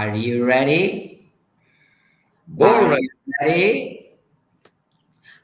Are you ready? Born Are ready. you ready?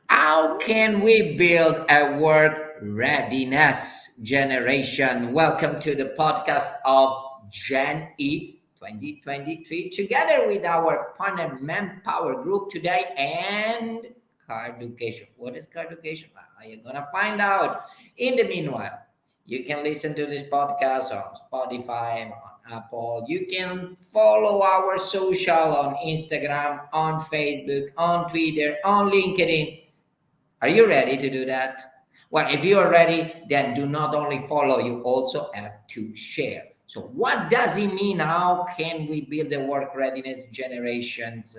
How can we build a work readiness generation? Welcome to the podcast of Gen E 2023, together with our partner Manpower Group today and Carducation. What is Carducation? You're gonna find out. In the meanwhile, you can listen to this podcast on Spotify, on Apple. You can follow our social on Instagram, on Facebook, on Twitter, on LinkedIn. Are you ready to do that? Well, if you are ready, then do not only follow, you also have to share. So, what does it mean? How can we build the work readiness generations?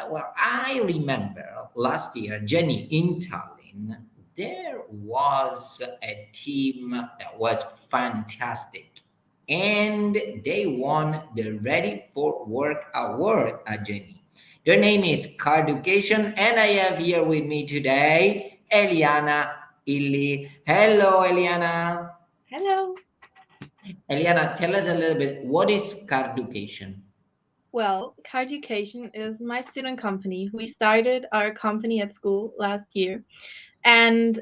Well, I remember last year, Jenny, in Tallinn, there was a team that was fantastic. And they won the Ready for Work award at Jenny. Their name is Carducation, and I have here with me today Eliana Illy. Hello, Eliana. Hello. Eliana, tell us a little bit, what is Carducation? Well, Carducation is my student company. We started our company at school last year, and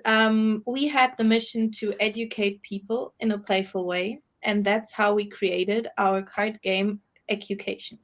we had the mission to educate people in a playful way, and that's how we created our card game, Education.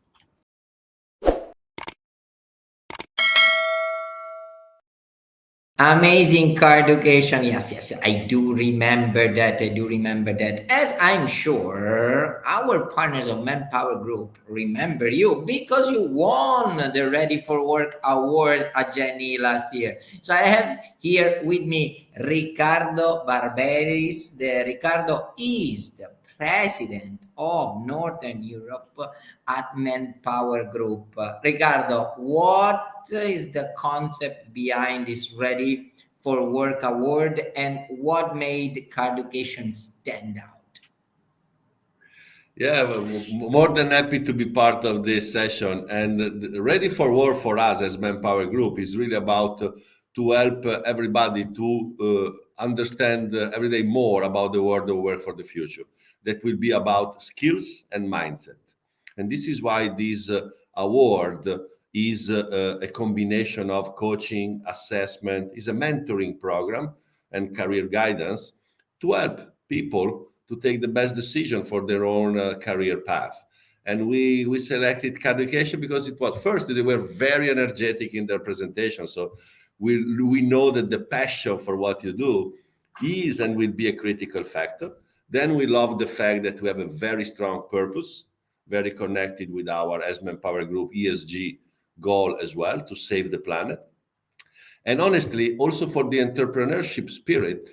Amazing card occasion. Yes, yes, I do remember that. I do remember that. As I'm sure our partners of Manpower Group remember you because you won the Ready for Work award at Jenny last year. So I have here with me Ricardo Barberis. Ricardo is the president of Northern Europe at Manpower Group. Ricardo, what is the concept behind this Ready for Work award and what made Carducation stand out? Yeah, more than happy to be part of this session. And Ready for Work for us as Manpower Group is really about to help everybody to understand every day more about the world of work for the future. That will be about skills and mindset. And this is why this award is a combination of coaching, assessment, is a mentoring program and career guidance to help people to take the best decision for their own career path. And we selected Carducation because it was first they were very energetic in their presentation. So we know that the passion for what you do is and will be a critical factor. Then we love the fact that we have a very strong purpose, very connected with our as Manpower Group ESG goal as well to save the planet. And honestly, also for the entrepreneurship spirit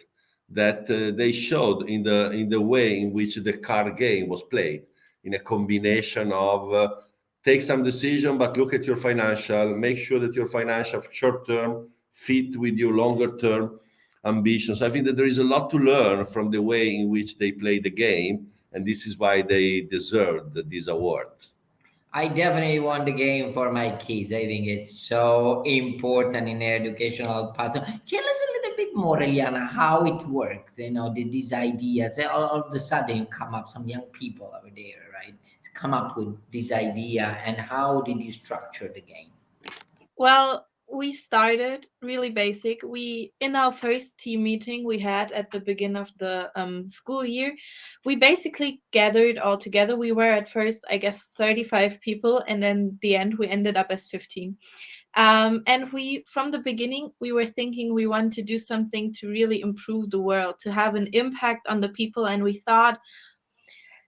that they showed in the way in which the card game was played, in a combination of take some decision, but look at your financial, make sure that your financial short term fit with your longer term ambitions. I think that there is a lot to learn from the way in which they play the game, and this is why they deserved this award. I definitely want the game for my kids. I think it's so important in their educational path. So tell us a little bit more, Eliana, how it works. These ideas. All of a sudden, you come up, some young people over there, right? Come up with this idea, and how did you structure the game? Well, we started really basic. We in our first team meeting we had at the beginning of the school year, we basically gathered all together. We were at first, I guess, 35 people, and then the end we ended up as 15. And we, from the beginning, we were thinking we want to do something to really improve the world, to have an impact on the people, and we thought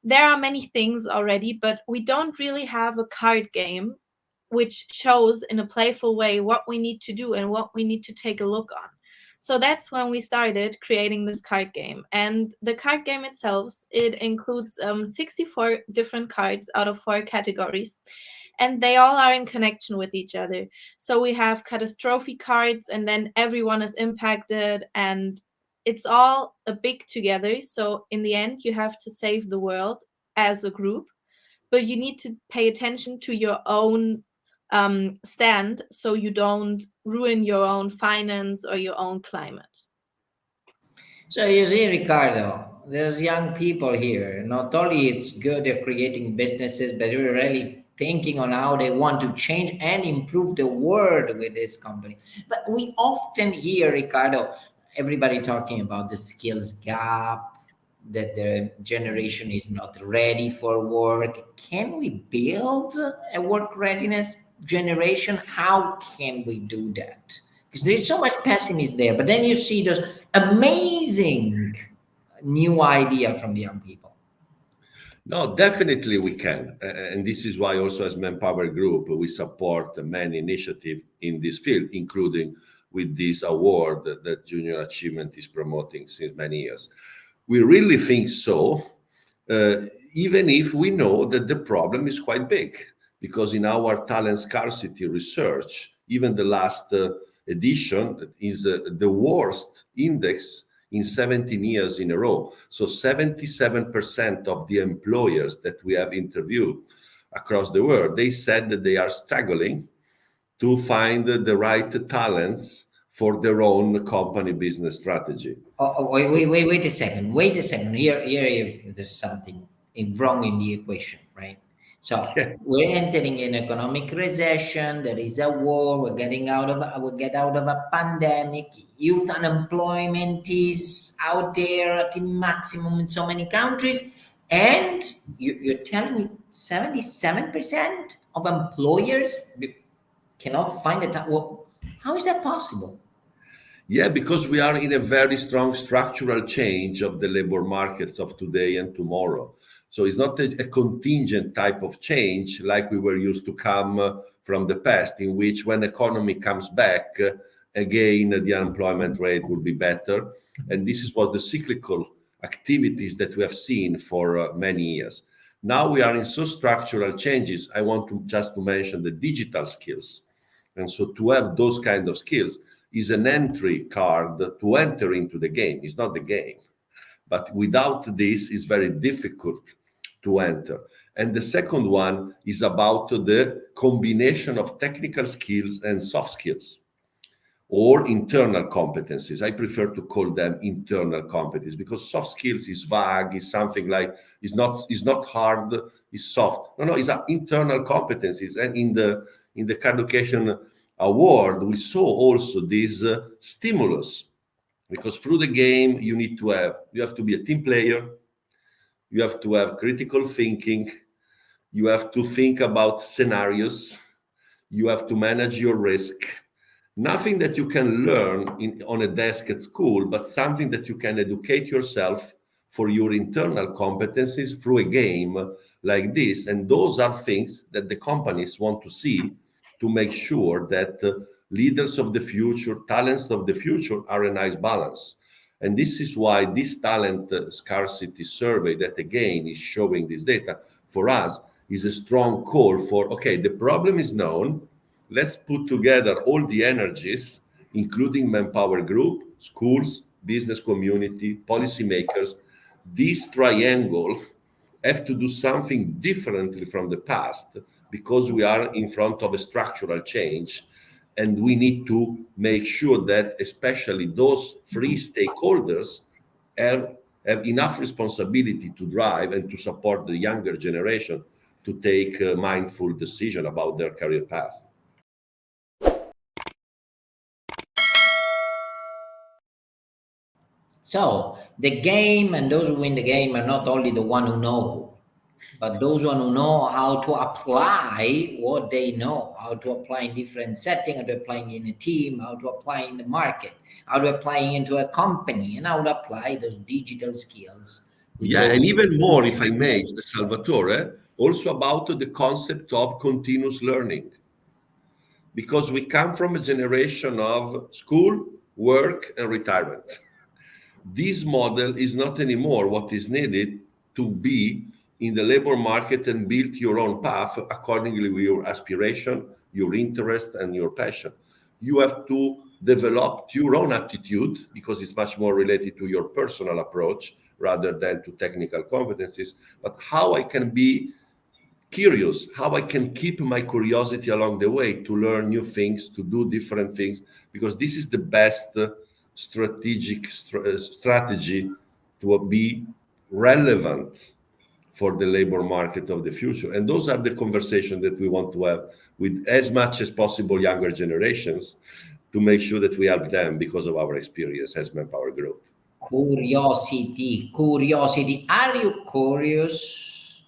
there are many things already, but we don't really have a card game which shows in a playful way what we need to do and what we need to take a look on. So that's when we started creating this card game. And the card game itself, it includes 64 different cards out of 4 categories. And they all are in connection with each other. So we have catastrophe cards, and then everyone is impacted, and it's all a big together. So in the end, you have to save the world as a group, but you need to pay attention to your own stand so you don't ruin your own finance or your own climate. So you see, Ricardo, there's young people here. Not only it's good at creating businesses, but they're really thinking on how they want to change and improve the world with this company. But we often hear, Ricardo, everybody talking about the skills gap, that the generation is not ready for work. Can we build a work readiness generation? How can we do that? Because there's so much pessimism there, but then you see those amazing new idea from the young people. No, definitely we can. And this is why also as Manpower Group, we support many initiatives in this field, including with this award that Junior Achievement is promoting since many years. We really think so, uh, even if we know that the problem is quite big, because in our talent scarcity research, even the last edition is the worst index in 17 years in a row. So 77% of the employers that we have interviewed across the world, they said that they are struggling to find the right talents for their own company business strategy. Wait a second. Wait a second. There's something wrong in the equation, right? So Yeah. we're entering an economic recession. There is a war. We'll get out of a pandemic. Youth unemployment is out there at the maximum in so many countries, and you're telling me 77% of employers cannot find a Well, how is that possible? Yeah, because we are in a very strong structural change of the labor market of today and tomorrow. So it's not a contingent type of change like we were used to come from the past, in which when economy comes back, again, the unemployment rate will be better. And this is what the cyclical activities that we have seen for many years. Now we are in so structural changes. I want to just to mention the digital skills. And so to have those kind of skills is an entry card to enter into the game. It's not the game. But without this, it's very difficult to enter. And the second one is about the combination of technical skills and soft skills or internal competencies. I prefer to call them internal competencies because soft skills is vague, is something like is not hard, is soft. No, it's internal competencies. And in the Carducation award, we saw also this stimulus because through the game you have to be a team player, you have to have critical thinking, you have to think about scenarios, you have to manage your risk. Nothing that you can learn on a desk at school, but something that you can educate yourself for your internal competencies through a game like this. And those are things that the companies want to see to make sure that leaders of the future, talents of the future are a nice balance. And this is why this talent scarcity survey that again is showing this data for us is a strong call for, okay, the problem is known. Let's put together all the energies, including Manpower Group, schools, business community, policymakers. This triangle have to do something differently from the past because we are in front of a structural change. And we need to make sure that especially those three stakeholders have enough responsibility to drive and to support the younger generation to take a mindful decision about their career path. So the game and those who win the game are not only the one who know, but those one who know how to apply what they know, how to apply in different setting, how to apply in a team, how to apply in the market, how to apply into a company, and how to apply those digital skills with Yeah, those. and even more, if I may, Salvatore, also about the concept of continuous learning. Because we come from a generation of school, work, and retirement. This model is not anymore what is needed to be in the labor market and build your own path accordingly with your aspiration, your interest, and your passion. You have to develop your own attitude because it's much more related to your personal approach rather than to technical competencies. But how I can be curious, how I can keep my curiosity along the way to learn new things, to do different things, because this is the best strategic strategy to be relevant for the labor market of the future. And those are the conversations that we want to have with as much as possible younger generations to make sure that we help them because of our experience as Manpower Group. Curiosity, curiosity. Are you curious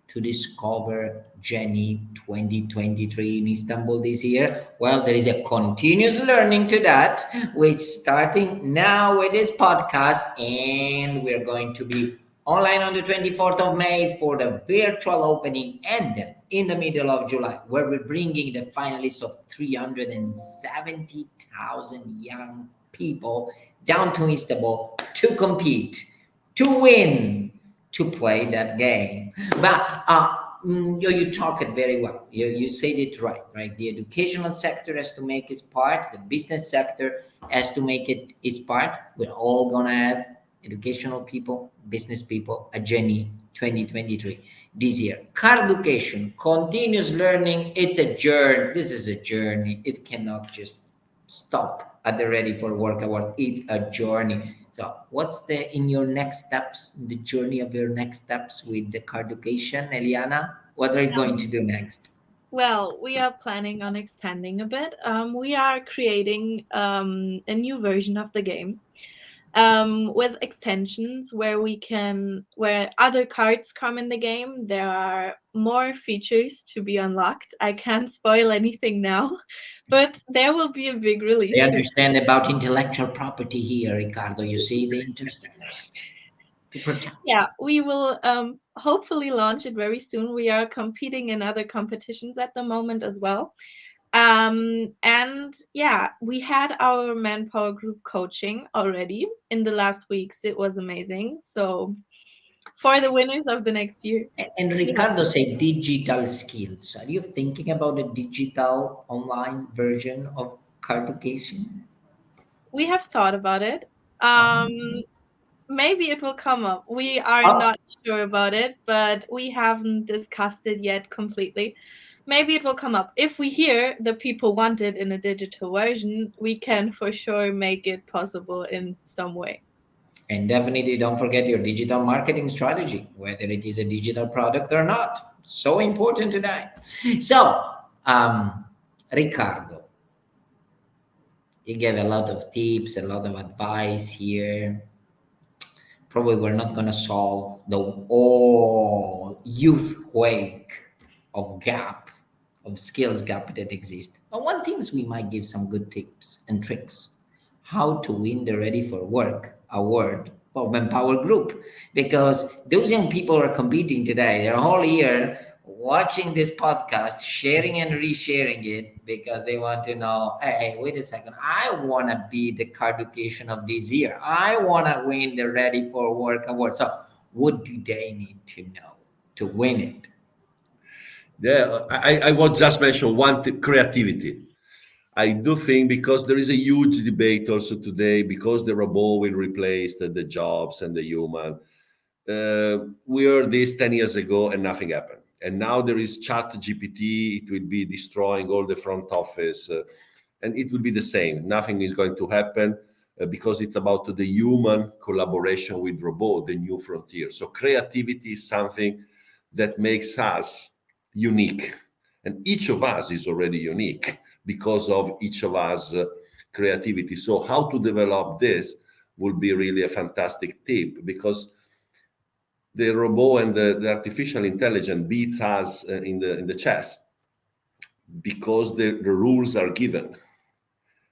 to discover Jenny 2023 in Istanbul this year? Well, there is a continuous learning to that, which starting now with this podcast, and we're going to be online on the 24th of May for the virtual opening, and then in the middle of July, where we're bringing the finalists of 370,000 young people down to Istanbul to compete, to win, to play that game. But you talk it very well. You said it right, right? The educational sector has to make its part. The business sector has to make it its part. We're all gonna have educational people, business people, a journey 2023 this year. Carducation, continuous learning. It's a journey. This is a journey. It cannot just stop at the Ready for Work award. It's a journey. So what's the in your next steps, the journey of your next steps with the Carducation, Eliana? What are you going to do next? Well, we are planning on extending a bit. We are creating a new version of the game with extensions where other cards come in the game. There are more features to be unlocked. I can't spoil anything now, but there will be a big They release soon. understand about intellectual property here, Ricardo. You see, they understand to protect. Yeah, we will hopefully launch it very soon. We are competing in other competitions at the moment as well. And yeah, we had our Manpower Group coaching already in the last weeks. It was amazing. So for the winners of the next year, And yeah, Ricardo said digital skills. Are you thinking about a digital online version of Carducation? we have thought about it. Uh-huh. Um, maybe it will come up. We are Oh, not sure about it, but we haven't discussed it yet completely. Maybe it will come up. If we hear the people want it in a digital version, we can for sure make it possible in some way. and definitely don't forget your digital marketing strategy, whether it is a digital product or not. So important today. So, um, Ricardo, you gave a lot of tips, a lot of advice here. Probably we're not going to solve the all youth quake of gap, of skills gap that exists. But one thing is we might give some good tips and tricks how to win the Ready for Work award for Manpower Group, because those young people are competing today. They're all here watching this podcast, sharing and resharing it because they want to know, hey, wait a second, I want to be the Carducation of this year. I want to win the Ready for Work award. So what do they need to know to win it? Yeah, I would just mention creativity. I do think because there is a huge debate also today because the robot will replace the jobs and the human. We heard this 10 years ago and nothing happened. And now there is chat GPT. It will be destroying all the front office. And it will be the same. Nothing is going to happen because it's about the human collaboration with robot, the new frontier. So creativity is something that makes us unique. And each of us is already unique because of each of us creativity. So how to develop this would be really a fantastic tip because the robot and the artificial intelligence beats us in the chess because the rules are given,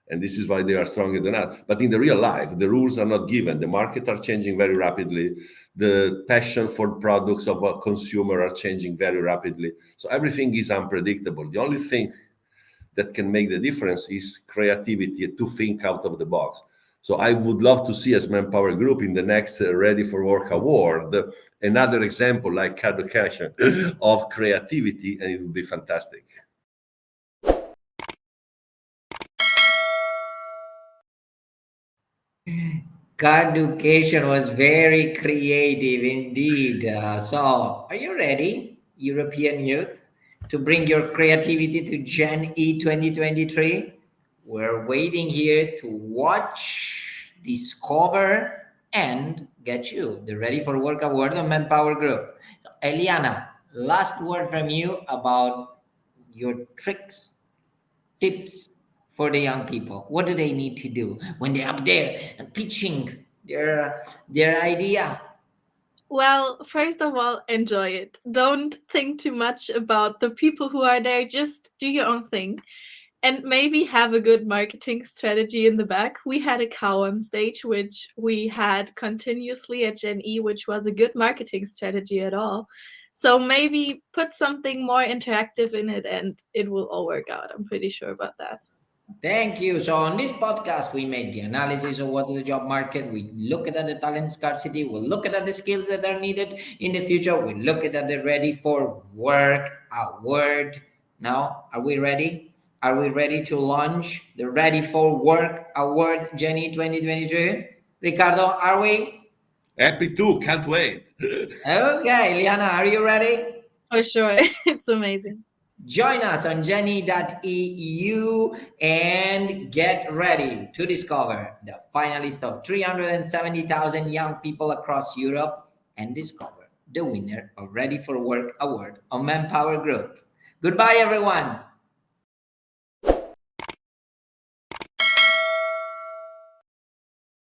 and this is why they are stronger than us. But in the real life, the rules are not given. The market are changing very rapidly. The passion for products of a consumer are changing very rapidly. So everything is unpredictable. The only thing that can make the difference is creativity to think out of the box. So I would love to see as Manpower Group in the next Ready for Work award another example like Carducation of creativity, and it would be fantastic. Carducation was very creative indeed. So, are you ready, European youth, to bring your creativity to Gen E 2023? We're waiting here to watch, discover, and get you the Ready for Work Award on Manpower Group. Eliana, last word from you about your tricks, tips for the young people. What do they need to do when they're up there and pitching their idea? Well, first of all, enjoy it. Don't think too much about the people who are there. Just do your own thing. And maybe have a good marketing strategy in the back. We had a cow on stage, which we had continuously at Gen E, which was a good marketing strategy at all. So maybe put something more interactive in it and it will all work out. I'm pretty sure about that. Thank you. So on this podcast, we made the analysis of what is the job market. We look at the talent scarcity. We look at the skills that are needed in the future. We look at the ready for work award. Now, are we ready? Are we ready to launch the Ready for Work Award Jenny 2022? Ricardo, are we? Happy too, can't wait. Okay, Liana, are you ready? For sure. It's amazing. Join us on jenny.eu and get ready to discover the finalists of 370,000 young people across Europe and discover the winner of Ready for Work Award on Manpower Group. Goodbye, everyone.